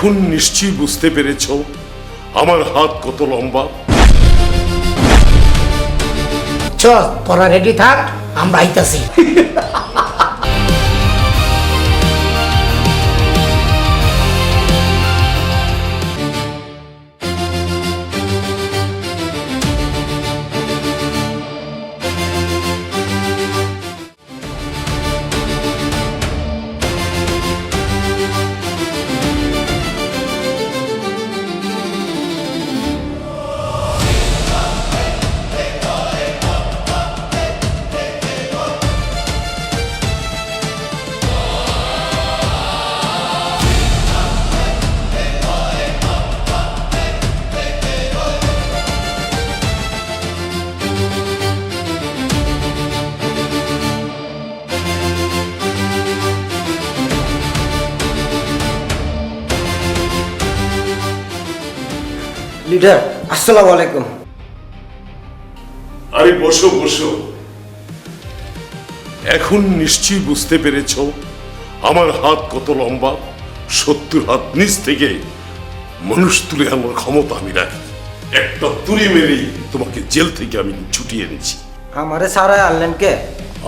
এখন নিশ্চয়ই বুঝতে পেরেছ আমার হাত কত লম্বা। চল তোরা রেডি থাক, আমরা আইতাছি। লিডার আসসালামু আলাইকুম। আরে বসো বসো। এখন নিশ্চয়ই বুঝতে পেরেছ আমার হাত কত লম্বা। 70 হাত নিচ থেকে মানুষ তুলে আনার ক্ষমতা আমি রাখি। একটা তুলি মেরেই তোমাকে জেল থেকে আমি ছুটিয়ে এনেছি। আমারে সারায় আনলেন কে?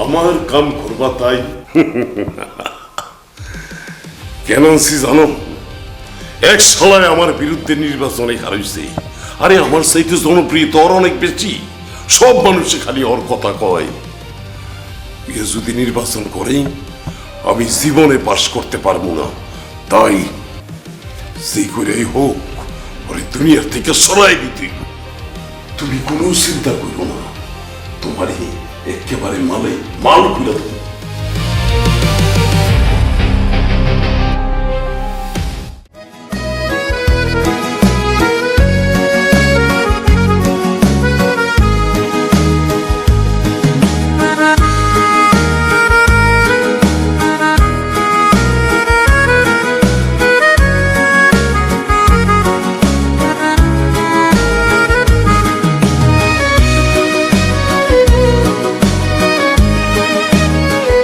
আমার কাম করবা তাই। কেন আনছি জানো? এক শালায় আমার বিরুদ্ধে নির্বাচনে হারাইছে। আরে আমার চাইতে জনপ্রিয় তো অনেক বেশি। সব মানুষে খালি ওর কথা কয়। এ যদি নির্বাচন করে আমি জীবনে পাশ করতে পারবো না। তাই যে করেই হোক ওরে দুনিয়ার থেকে সরাই দিতে। তুমি কোনো চিন্তা করো না, তোমার একেবারে মাল খুলে দেবো।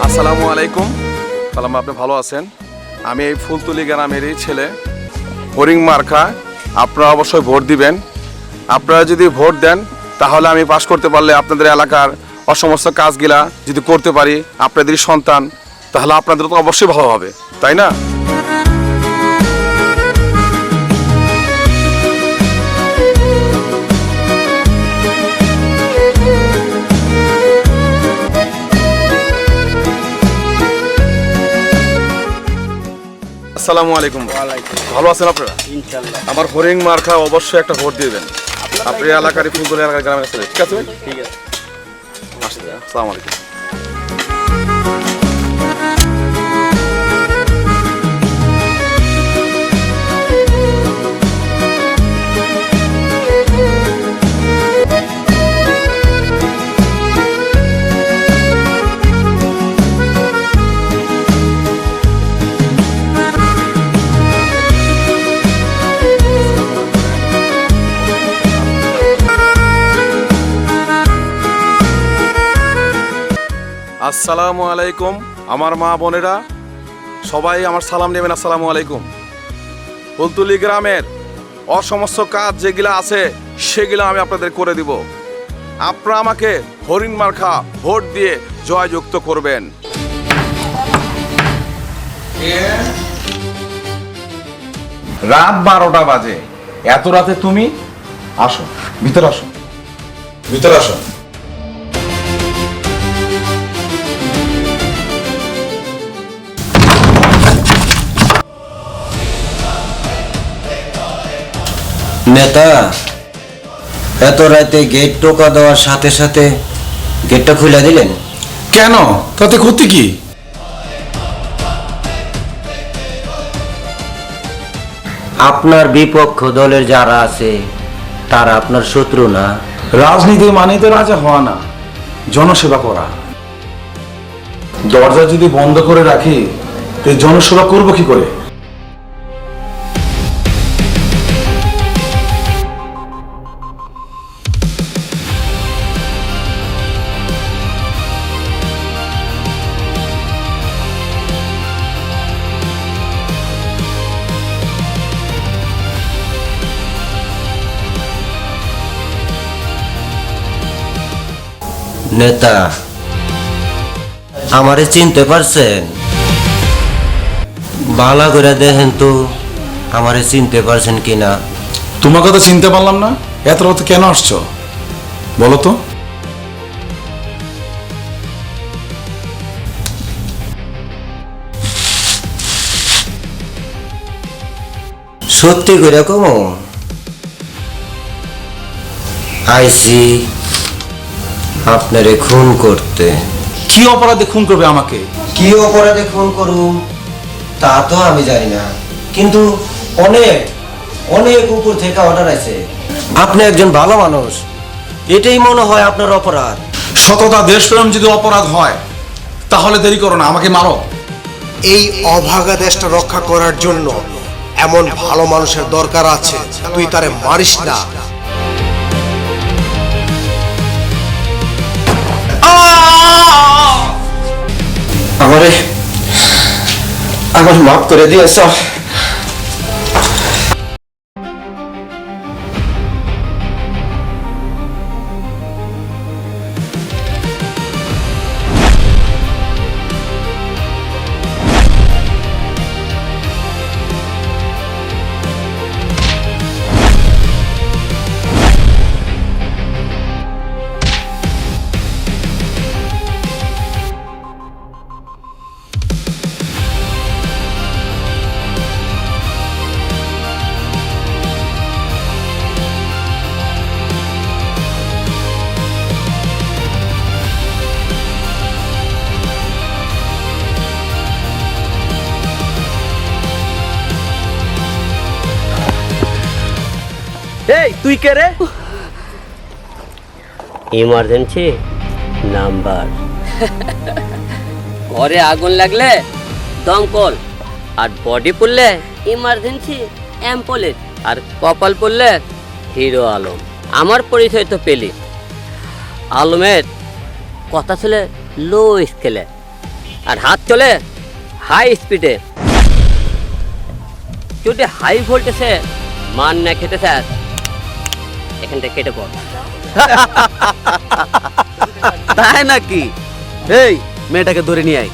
আসসালামু আলাইকুম। সালাম, আপনি ভালো আছেন? আমি এই ফুলতলি গ্রামেরই ছেলে হরিং মার্কা। আপনারা অবশ্যই ভোট দিবেন। আপনারা যদি ভোট দেন তাহলে আমি পাশ করতে পারলে আপনাদের এলাকার অসমস্ত কাজগুলা যদি করতে পারি, আপনাদের সন্তান, তাহলে আপনাদের তো অবশ্যই ভালো হবে, তাই না? আসসালামু আলাইকুম। ভালো আছেন আপনারা? ইনশাআল্লাহ। আমার হরিং মার্কা অবশ্যই একটা ভোট দিবেন। আপনি এলাকার ফুলতলি এলাকার গ্রামের ছেলে, ঠিক আছে? ঠিক আছে। আসসালামু আলাইকুম। আসসালামু আলাইকুম। আমার মা বোনেরা সবাই আমার সালাম নেবেন। আসসালামু আলাইকুম। ফুলতলি গ্রামের অসমস্ত কাজ যেগুলা আছে সেগুলো আমি আপনাদের করে দিব। আপনারা আমাকে হরিণ মার্কা ভোট দিয়ে জয়যুক্ত করবেন। রাত 12টা বাজে, এত রাতে তুমি? আসো ভিতরে, আসো ভিতরে, আসো। নেতা, এত রাতে গেট টোকা দেওয়ার সাথে সাথে গেটটা খুলে দিলেন কেন? তাতে ক্ষতি কি? আপনার বিপক্ষ দলের যারা আছে তারা আপনার শত্রু না? রাজনীতি মানে তো রাজা হওয়া না, জনসেবা করা। দরজা যদি বন্ধ করে রাখি তো জনসেবা করবো কি করে? নেতা, আমারে চিনতে পারছেন? বালা করে দেখেন তো আমারে চিনতে পারছেন কিনা। তোমাকে তো চিনতে পারলাম না, এত রাতে কেন আসছো বলো তো? সত্যি করে কমো, আইসি আপনারে খুন করতে। কি অপরাধে খুন করবে আমাকে? কি অপরাধে খুন করুম তা তো আমি জানি না, কিন্তু অনেক অনেক উপর থেকে অর্ডার আছে। আপনি একজন ভালো মানুষ, এটাই মনে হয় আপনার অপরাধ। সততা দেশপ্রেম যদি অপরাধ হয় তাহলে দেরি করো না, আমাকে মারো। এই অভাগা দেশটা রক্ষা করার জন্য এমন ভালো মানুষের দরকার আছে, তুই তারে মারিস না। আমার মাফ করে দিয়েছ। এই তুই কে রে? Emergency number. ঘরে আগুন লাগলে দমকল, আর বডি পড়লে ইমার্জেন্সি অ্যাম্বুলেন্স, আর কপাল পড়লে হিরো আলম। আমার পরিচয় তো পেলি। আলমের কথা চলে লো স্কেলে, আর হাত চলে হাই স্পিডে। যদি হাই ভোল্টেজে মান না খেতে চাস, এখান থেকে কেটে পড়। তাই নাকি? এই মেয়েটাকে ধরে নিয়ে আয়।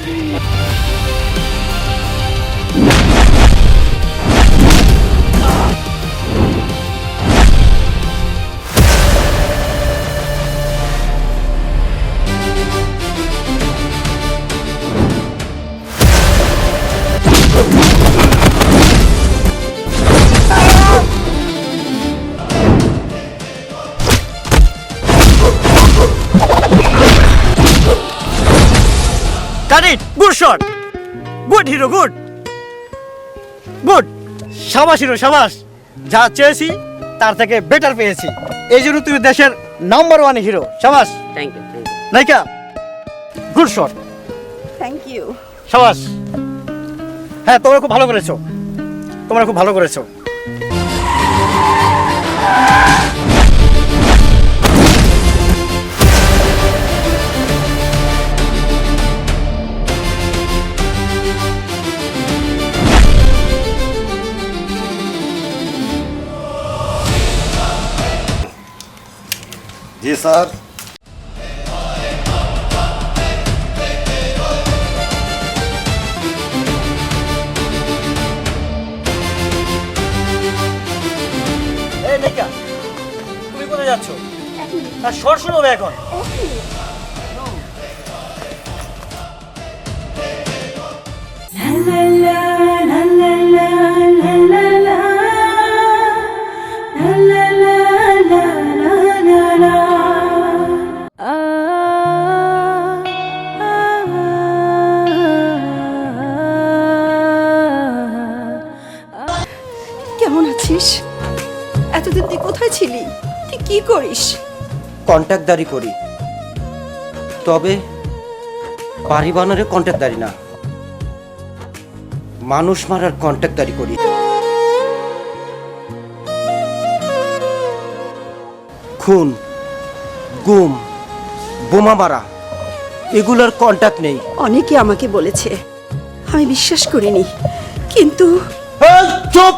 Good shot, good hero, good good. সাবাস হিরো, সাবাস। যা চেয়েছি তার থেকে বেটার পেয়েছি, এই জন্য তুমি দেশের নাম্বার 1 হিরো। সাবাস। Thank you, thank you. নাইকা, গুড শট। Thank you. সাবাস। হ্যাঁ, তোমরা খুব ভালো করেছো, তোমরা খুব ভালো করেছো। জি স্যার। এই নাইকা, তুমি কোথায় যাচ্ছ? আর শর্ট শুরু হবে এখন। কেমন আছিস? এতদিন তুই কোথায় ছিলি? তুই কি করিস? কন্ট্যাক্টদারি করি, তবে বাড়ি বানানোর কন্ট্যাক্টদারি না, মানুষ মারার কন্ট্যাক্টদারি করি। খুন, গুম, বোমা মারা, এগুলোর কন্ট্যাক্ট নেই। অনেকে আমাকে বলেছে, আমি বিশ্বাস করিনি, কিন্তু চুপ!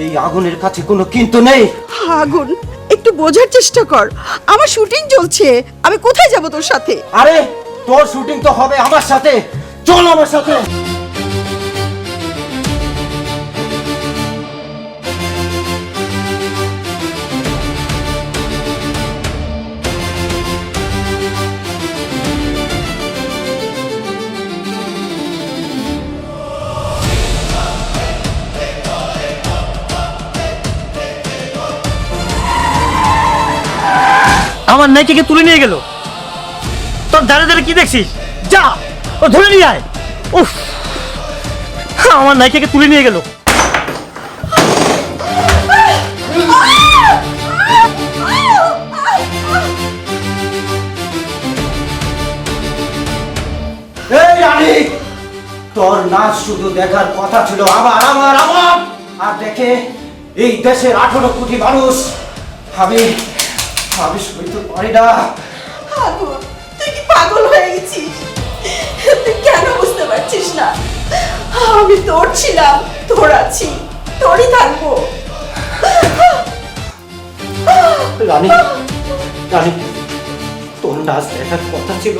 এই আগুনের কাছে কোনো কিন্তু নেই। আগুন? এ একটু বোঝার চেষ্টা কর, আমার শুটিং চলছে, আমি কোথায় যাব তোর সাথে? আরে তোর শুটিং তো হবে আমার সাথে, চল আমার সাথে। আমার নাইকে তুলে নিয়ে গেল। তোর দাঁড়ে দাঁড়ে কি দেখছিস? যা ও ধরে নিয়ে আয়। উফ, আমার নাইকে তুলে নিয়ে গেল। এই রানী, তোর নাচ শুধু দেখার কথা ছিল আমার আমার আমার, আর দেখে এই দেশের 18 কোটি মানুষ, আমি সইতে পারি না। পাগল, তুই কি পাগল হয়ে গেছিস? তুই কেন বুঝতে পারছিস না? আমি তোর ছিলাম, তোর আছি, তোরই থাকবো। রানী, রানী, তোর নাচ দেখার কথা ছিল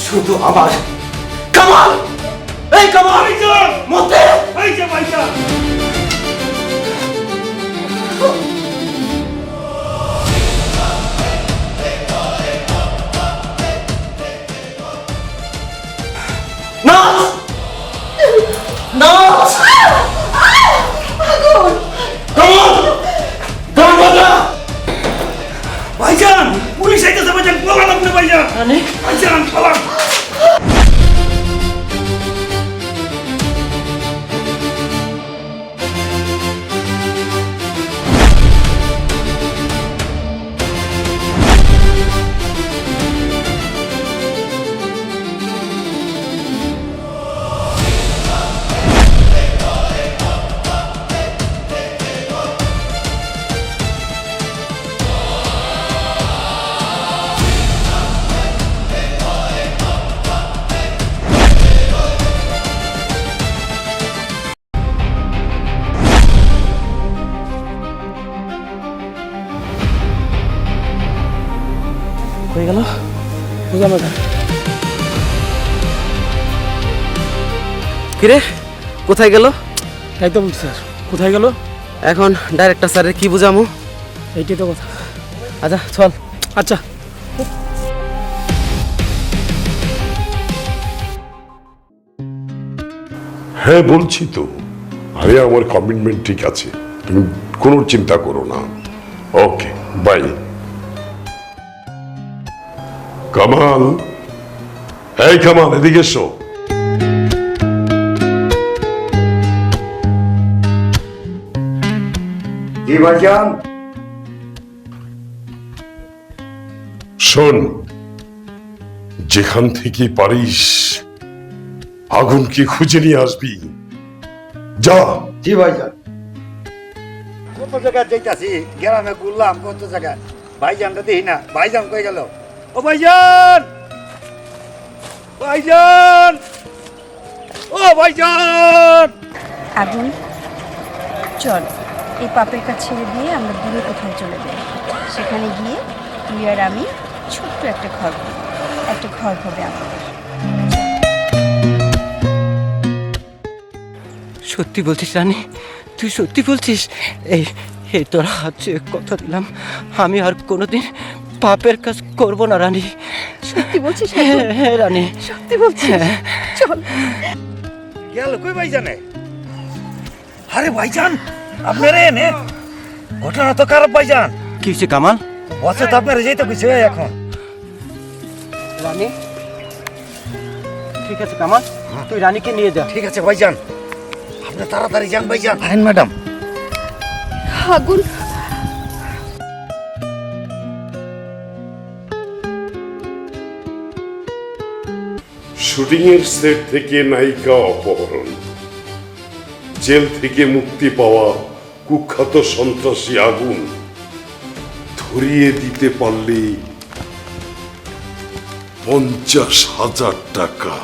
শুধু আমার। কামাল, এই কামাল, মতে এই যে ভাইজান। নাচ, নাচ, পাগল, কামাল, গান বাজা। ভাইজান, পুলিশ আইতেছে ভাইজান, পালান আপনি ভাইজান। রানী, ভাইজান পালান। হয়ে গেল, বুঝলাম না। কিরে কোথায় গেল? তাই তো বলছি স্যার, কোথায় গেল? এখন ডাইরেক্টর স্যারের কি বুঝামু? এইটাই তো কথা। আচ্ছা চল। আচ্ছা, হ্যাঁ বলছি তো, আরে আমার কমিটমেন্ট ঠিক আছে, তুমি কোনো চিন্তা করো না। Okay bye. কামাল, এই কামাল এদিকে এসো। জি ভাইজান। শোন, যেখান থেকে পারিস আগুনকে খুঁজে নিয়ে আসবি, যা। জি ভাইজান। কত জায়গায় যাইতাছি, গ্রামে ঘুরলাম কত জায়গায়, ভাইজানটা দেখি না। ভাইজান কই গেল? ও ভাইজান, ভাইজান, ও ভাইজান। আগুন, চল এই পাপের কাছে ছেড়ে দিয়ে আমরা দূরে কোথাও চলে যাই। সেখানে গিয়ে তুই আর আমি ছোট্ট একটা ঘর করব, একটা ঘর হবে আমাদের। সত্যি বলছিস রানী? তুই সত্যি বলছিস? এই এই তোর হাত ছুঁয়ে কথা দিলাম, আমি আর কোনোদিন পাপের কাজ করব না রানী। সত্যি বলছিস? হ্যাঁ রানী, সত্যি বলছিস? চল। গেল কই ভাইজানে? আরে ভাইজান, আপনারে এনে ঘটনা তো খারাপ ভাইজান। কি হয়েছে কামাল? বসে তো আপনারা যেতে কইছে এখন। রানী, ঠিক আছে কামাল, তুই রানীকে নিয়ে যা। ঠিক আছে ভাইজান, আপনি তাড়াতাড়ি যান ভাইজান। হ্যাঁ ম্যাডাম। আগুন, শুটিং এর সেট থেকে নায়িকা অপহরণ, জেল থেকে মুক্তি পাওয়া কুখ্যাত সন্ত্রাসী আগুন ধরিয়ে দিতে পারলে 50,000 টাকা।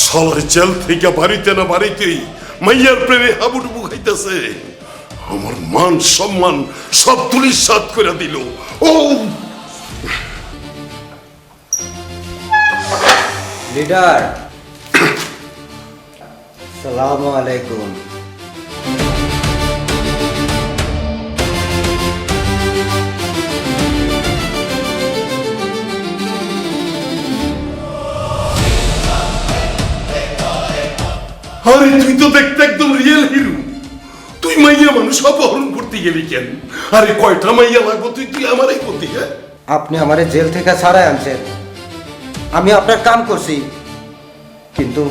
শালার জেল থেকে বাড়িতে না বাড়িতেই মাইয়ার প্রেমে হাবুডুবু খাইতেছে। আমার মান সম্মান সব তুলিসাৎ করে দিল। ও লিডার, সালামু আলাইকুম। আরে তুই তো দেখতে একদম রিয়েল হিরো। তুই মাইয়া মানুষ অপহরণ করতে গেলি কেন? আরে কয়টা মাইয়া লাগবো তুই আমারই করতি? হ্যাঁ, আপনি আমারে জেল থেকে ছাড়াই আনছেন, আমি আপনার কাম করছি, কিন্তু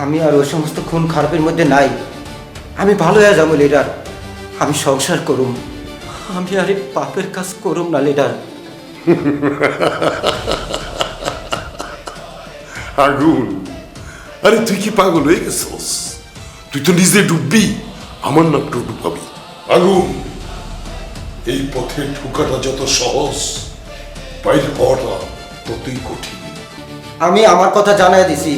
আমি আর ওই সমস্ত খুন খারাপের মধ্যে নাই। আমি ভালো হয়ে যাবো লিডার, আমি সংসার করুম, আমি আর এই পাপের কাজ করুম না লিডার। আগুন, আরে তুই কি পাগল হয়ে গেছিস? তুই তো নিজে ডুববি, আমার নামটা ডুবাবি। আগুন, এই পথে ঢোকাটা যত সহজ, বাইরে হওয়াটা ততই কঠিন। আমি আমার কথা জানাই দিছি,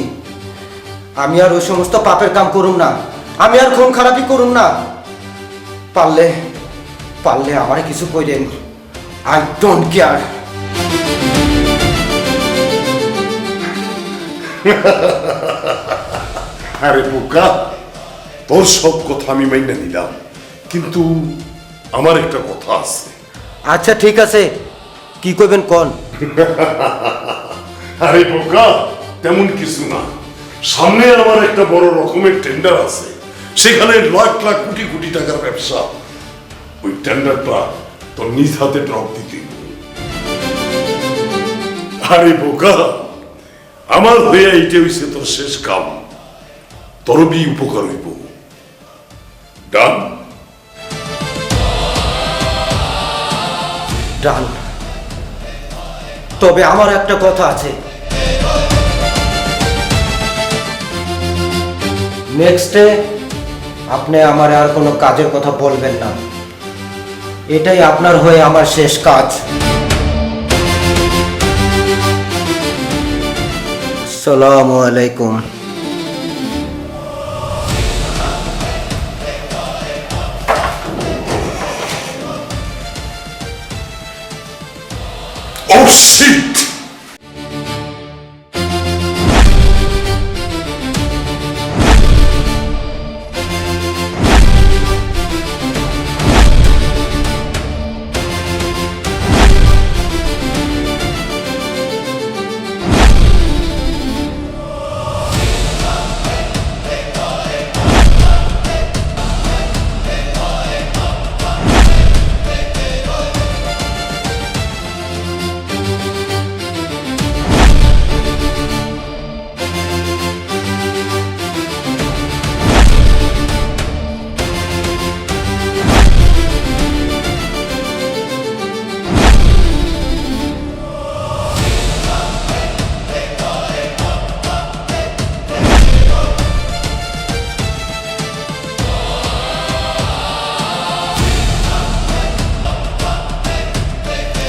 আমি আর ওই সমস্ত পাপের কাম করুম না, আমি আর খুন খারাপই করুম না। পারলে পারলে আমারে কিছু কইরেন, আই ডোন্ট কেয়ার। আরে বোকা, তোর সব কথা আমি মাইনা নিলাম, কিন্তু আমার একটা কথা আছে। আচ্ছা ঠিক আছে, কি কইবেন কোন? আরে বোকা, তেমন কিছু না। সামনে আমার একটা বড় রকমের টেন্ডার আছে, সেখানে লাখ লাখ কোটি কোটি টাকার ব্যবসা। ওই টেন্ডারটা তোর নিজ হাতে ড্রপ দিতে। আরে বোকা, আমার হয়ে এইটা হইছে তোর শেষ কাম, তোর বি উপকার হইব। ডান? ডান। তবে আমার একটা কথা আছে, নেক্সটে আপনি আমার আর কোনো কাজের কথা বলবেন না, এটাই আপনার হয়ে আমার শেষ কাজ। আসসালামু আলাইকুম। Oh shit!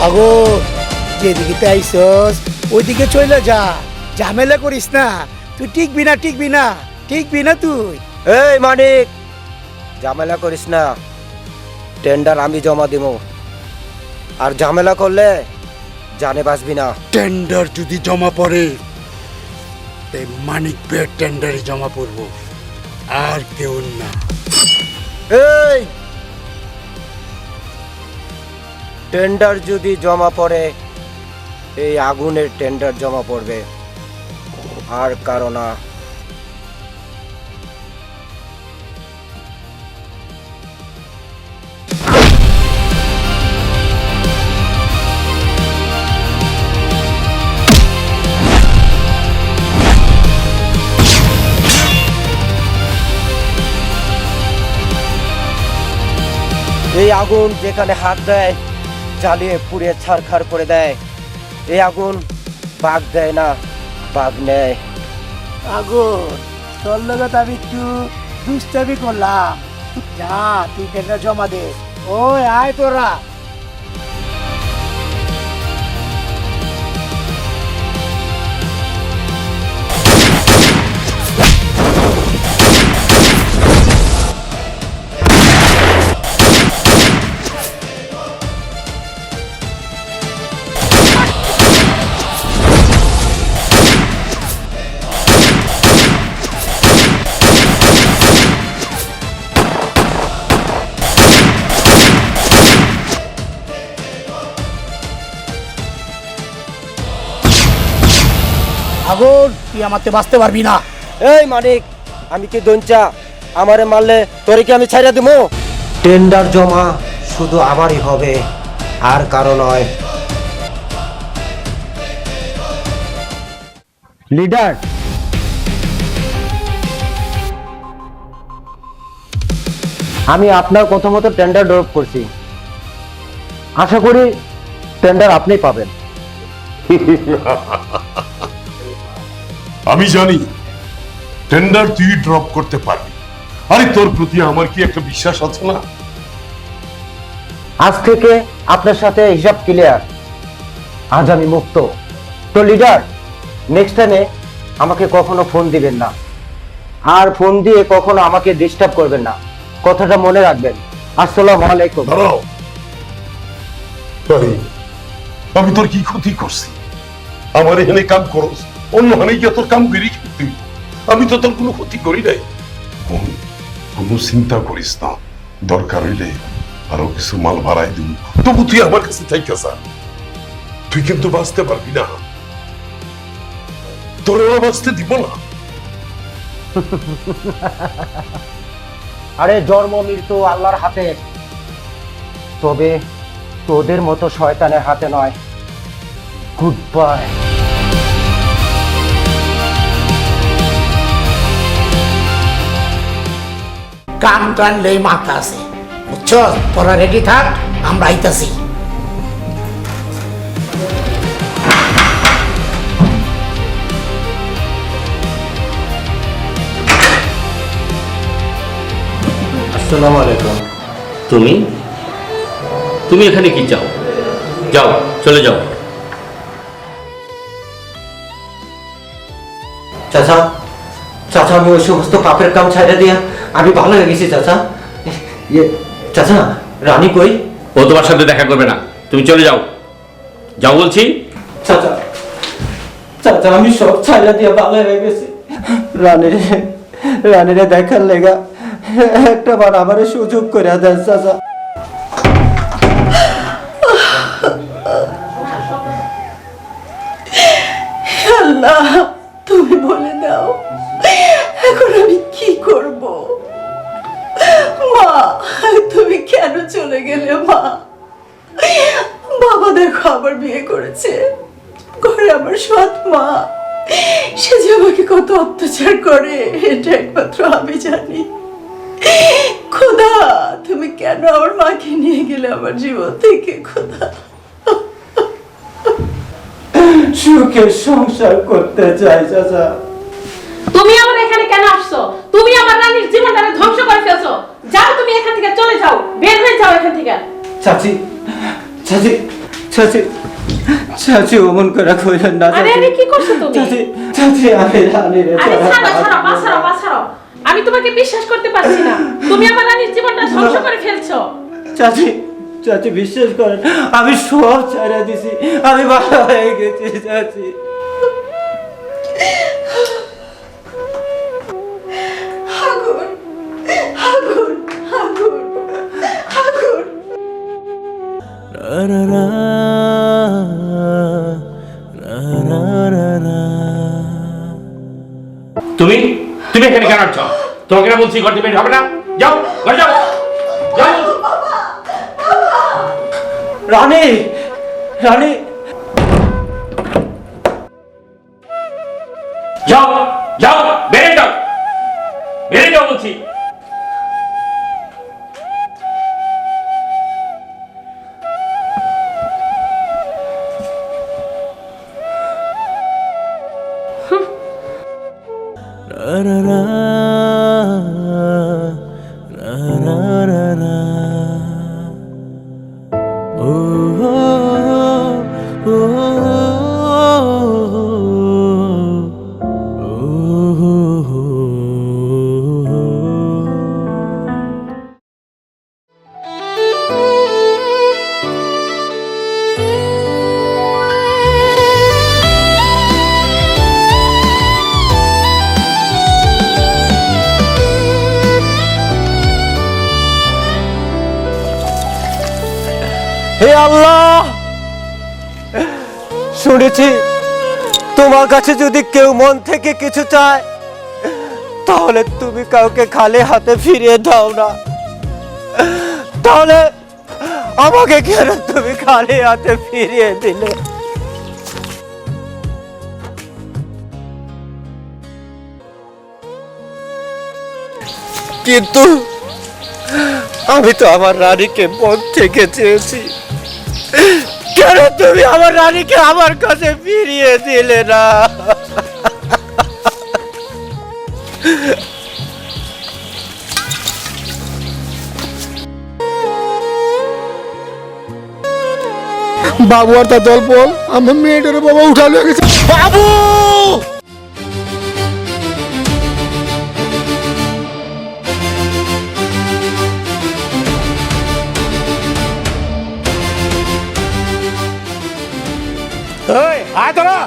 আগো, যেদিকে আইসস ওইদিকে চলে যা, ঝামেলা করিস না। তুই টিকবি না, টিকবি না, টিকবি না তুই। এই মানিক, ঝামেলা করিস না, টেন্ডার আমি জমা দিব, আর ঝামেলা করলে জানে বাঁচবি না। টেন্ডার যদি জমা পড়ে, তাই মানিক বের টেন্ডারে জমা পড়বো, আর কেউ না। এই টেন্ডার যদি জমা পড়ে, এই আগুনের টেন্ডার জমা পড়বে, আর কারো না। এই আগুন যেখানে হাত দেয়, জ্বালিয়ে পুড়িয়ে ছারখার করে দেয়। এই আগুন বাঘ দেয় না, বাঘ নেয়। আগুন, তোর লগত আমি একটু দুষ্টামি করলাম। যা, তুই টেন্ডার জমা দে। ওই আয় তোরা। সাগর তুই আমাতে বাঁচতে পারবি না। এই মানিক, আমি কি দঞ্চা? আমারে মারলে তোরে কি আমি ছাইড়া দেবো? টেন্ডার জমা শুধু আমারই হবে, আর কারো নয়। লিডার, আমি আপনার কথা মতো টেন্ডার ড্রপ করছি। আশা করি টেন্ডার আপনি পাবেন। আমি জানি টেন্ডার তুই ড্রপ করতে পারবি। আরে তোর প্রতি আমার কি একটা বিশ্বাস আছে না? আজ থেকে আপনার সাথে হিসাব ক্লিয়ার। আজ আমি মুক্ত। তো লিডার, নেক্সট টাইমে আমাকে কখনো ফোন দিবেন না, আর ফোন দিয়ে কখনো আমাকে ডিস্টার্ব করবেন না। কথাটা মনে রাখবেন। আসসালামু আলাইকুম। দাঁড়াও, আরে, আমি তোর কি ক্ষতি করছি? আমার এখানে কাম করস, অন্য হানে গিয়ে তোর কাম বেরিয়ে খেতে। আমি তো তোর কোনো ক্ষতি করি নাই। কোনো চিন্তা করিস না, দরকার হইলে আরো কিছু মাল ভাড়াই দিব। তবু তুই আমার কাছে থাইকা যা। তুই কিন্তু বাঁচতে পারবি না, তোর ওরা বাঁচতে দিব না। আরে জন্ম মৃত্যু আল্লাহর হাতে, তবে তোদের মতো শয়তানের হাতে নয়। Good bye. কান টানলেই মাথা আছে, বুঝছ? তোরা রেডি থাক, আমরা আইতাছি। আসসালামু আলাইকুম। তুমি তুমি এখানে কি চাও? যাও, চলে যাও। চাচা, চাচা, আমি ওই সমস্ত পাপের কাম ছাইড়া দিয়া আমি ভালো হয়ে গেছি চাচা। চাচা, রানী কই? ও তোমার সাথে দেখা করবে না, তুমি চলে যাও। যাও বলছি। চাচা, চাচা, আমি সব ছাইড়া দিয়া ভালো হয়ে গেছি। রানীরে দেখার লেগা একটা বার আমারে সুযোগ করে দেন চাচা। আল্লাহ, তুমি বলে দাও এখন আমি কি করব? মা, তুমি কেন চলে গেলে? মা, বাবা দেখো আবার বিয়ে করেছে, ঘরে আমার সৎ মা, সে যে আমাকে কত অত্যাচার করে এটা একমাত্র আমি জানি। খোদা, তুমি কেন আমার মাকে নিয়ে গেলে আমার জীবন থেকে? খোদা, সুখে সংসার করতে চাই চাচা। তুমি আমার এখানে কেন আসছো? তুমি আমার রানীর জীবনটাকে ধ্বংস করে ফেলছো। যাও, তুমি এখান থেকে চলে যাও, বের হয়ে যাও এখান থেকে। চাচি, চাচি, চাচি, চাচি, অমন করে কইলেন না। আরে আরে, কি করছো তুমি? চাচি, চাচি, আমি রানীরে আরে ছাড়ো ছাড়ো, বাছাড়ো বাছাড়ো। আমি তোমাকে বিশ্বাস করতে পারছি না। তুমি আমার রানীর জীবনটা ধ্বংস করে ফেলছো। চাচি, চাচি, বিশ্বাস করেন, আমি সব ছাড়া দিছি, আমি ভালো হয়ে গেছি চাচি। আগুন, আগুন, আগুন, আগুন। তুমি তুমি এখানে কেন আসছো? তোমাকে না বলছি ঘর থেকে বের হবে না? যাও, ঘরে যাও, যাও। রানী, রানী, যাও, যাও, বেরিয়ে যাও, বেরিয়ে যাও বলছি। হে আল্লাহ, শুনেছি তোমার কাছে যদি কেউ মন থেকে কিছু চায় তাহলে তুমি কাউকে খালি হাতে ফিরিয়ে দাও না। তাহলে আমাকে কেন তুমি খালি হাতে ফিরিয়ে দিলে? কিন্তু আমি তো আমার রানীকে মন থেকে চেয়েছি, কেন তুমি আমার রানীকে আমার কাছে ফিরিয়ে দিলে না? বাবু আর তার দল বল আমার মেয়েটার বাবা উঠালো গেছে। বাবু! এই আয় তোরা।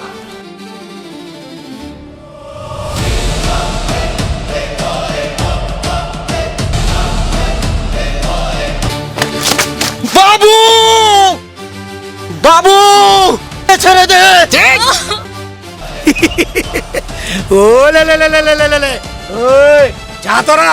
বাবু! বাবু! ছেড়ে দে! ও লে লে লে লে লে লে লে, ওই যা তোরা।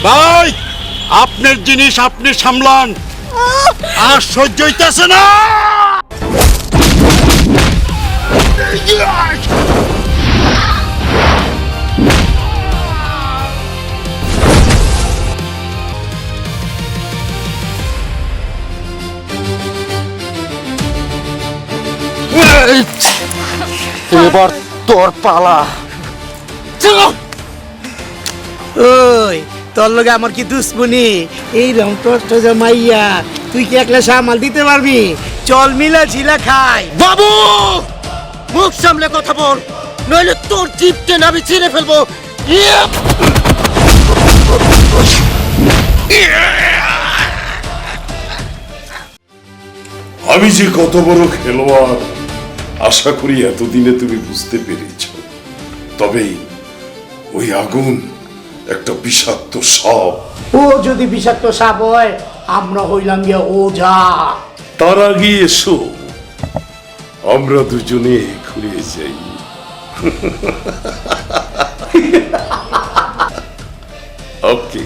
ভাই আপনার জিনিস আপনি সামলান, আর সহ্য হইতেছে না। এবার তোর পালা। ওই তোর লগে আমার কি দুশ্মনী? এই রকম কষ্ট জমাইয়া তুই কি একলা সামাল দিতে পারবি? চল মিলা ঝিলা খাই। বাবু! মুখ সামলে কথা বল, নইলে তোর জিভকে আমি ছিঁড়ে ফেলবো। আমি যে কত বড় খেলোয়াড় আশা করি এতদিনে তুমি বুঝতে পেরেছ। তবে ওই আগুন একটা বিষাক্ত সাপ। ও যদি বিষাক্ত সাপ হয়, আমরা হইলাম গিয়া ওঝা। তার আগে এসো আমরা দুজনে ঘুরে যাই। ওকে।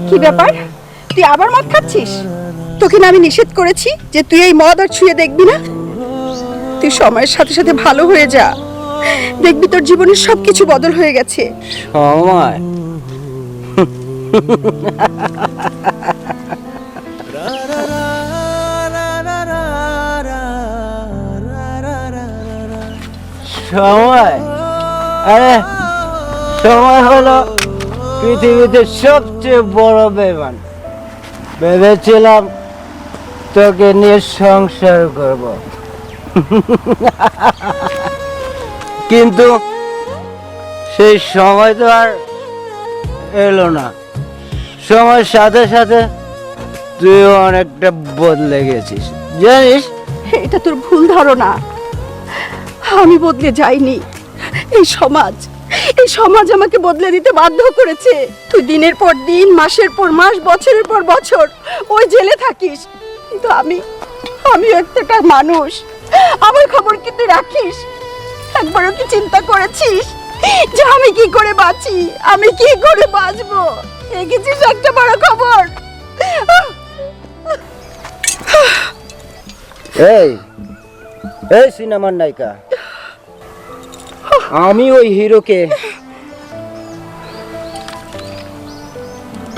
কি ব্যাপার, তুই আবার মদ খাচ্ছিস? তোকে না আমি নিষেধ করেছি যে তুই এই মদ আর ছুঁয়ে দেখবি না? তুই সময়ের সাথে সাথে ভালো হয়ে যা, দেখবি তোর জীবনের সবকিছু বদল হয়ে গেছে। সময়? সময়? আরে সময় হলো পৃথিবীতে সবচেয়ে বড় বেঈমান। ভেবেছিলাম তোকে নিয়ে সংসার করব, কিন্তু সেই সময় তো আর এলো না। সময়ের সাথে সাথে তুইও অনেকটা বদলে গেছিস, জানিস? এটা তোর ভুল ধারণা, আমি বদলে যাইনি। এই সমাজ আমাকে বদলে দিতে বাধ্য করেছে। তুই দিনের পর দিন, মাসের পর মাস, বছরের পর বছর ওই জেলে থাকিস, কিন্তু আমিও একটা মানুষ। আমার খবর কি তুই রাখিস? একবারও কি চিন্তা করেছিস যে আমি কি করে বাঁচি, আমি কি করে বাঁচবো? দেখেছিস একটা বড় খবর? এই সিনেমার নায়িকা, আমি ওই হিরোকে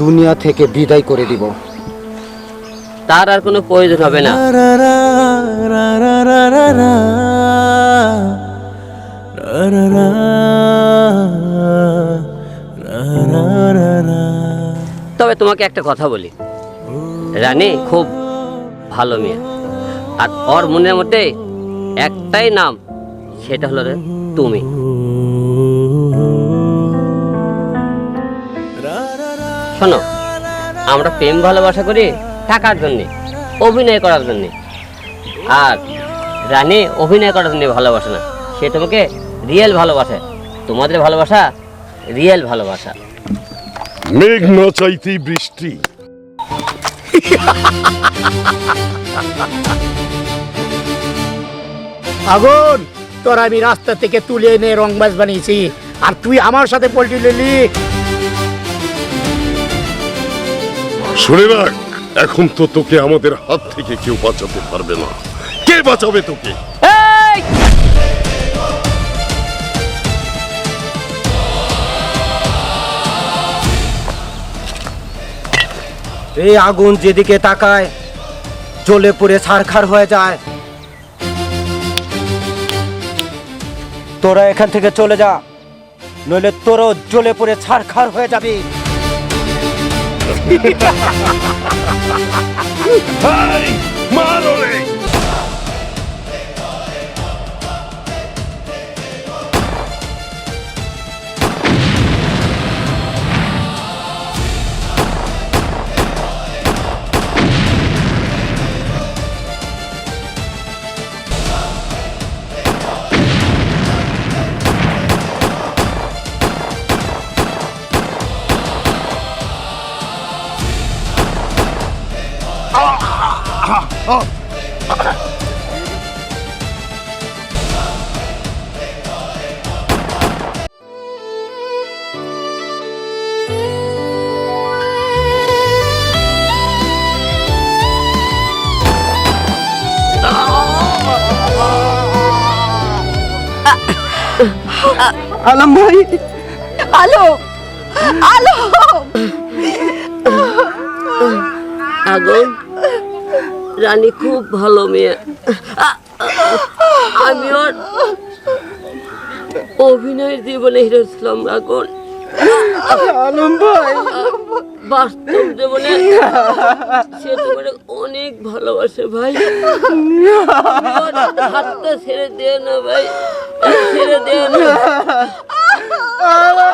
দুনিয়া থেকে বিদায় করে দিব। তার আর কোনো প্রয়োজন হবে না। তবে তোমাকে একটা কথা বলি, রানী খুব ভালো মেয়ে, আর ওর মনের মধ্যে একটাই নাম, সেটা হলো রে তুমি। শোনো, আমরা প্রেম ভালোবাসা করি টাকার জন্যে, অভিনয় করার জন্যে, আর রানী অভিনয় করার জন্য ভালোবাসে না, সে তোমাকে রিয়েল ভালোবাসে। তোমাদের ভালোবাসা রিয়েল ভালোবাসা। মেঘ না চাইতেই বৃষ্টি। আগুন, তোর আমি রাস্তা থেকে তুলে এনে রংবাজ বানিয়েছি, আর তুই আমার সাথে পল্টি লিলি। শুনে রাখ, এখন তো তোকে আমাদের হাত থেকে কেউ বাঁচাতে পারবে না। কে বাঁচাবে তোকে? এই আগুন যেদিকে তাকায় জ্বলে পুড়ে ছারখার হয়ে যায়। তোরা এখান থেকে চলে যা, নইলে তোরও জ্বলে পুড়ে ছারখার হয়ে যাবি। মারো রে! আলম ভাই, আলো, আলো, আগুন, রানী খুব ভালো মেয়ে, আমি ওর অভিনয়ের জীবনে হিরো ছিলাম। আগুন, আলম ভাই, বাস্তব জীবনে সে তোমার অনেক ভালোবাসে ভাই। ওর হাতটা ছেড়ে দিও না ভাই, ছেড়ে দিও না। আলো।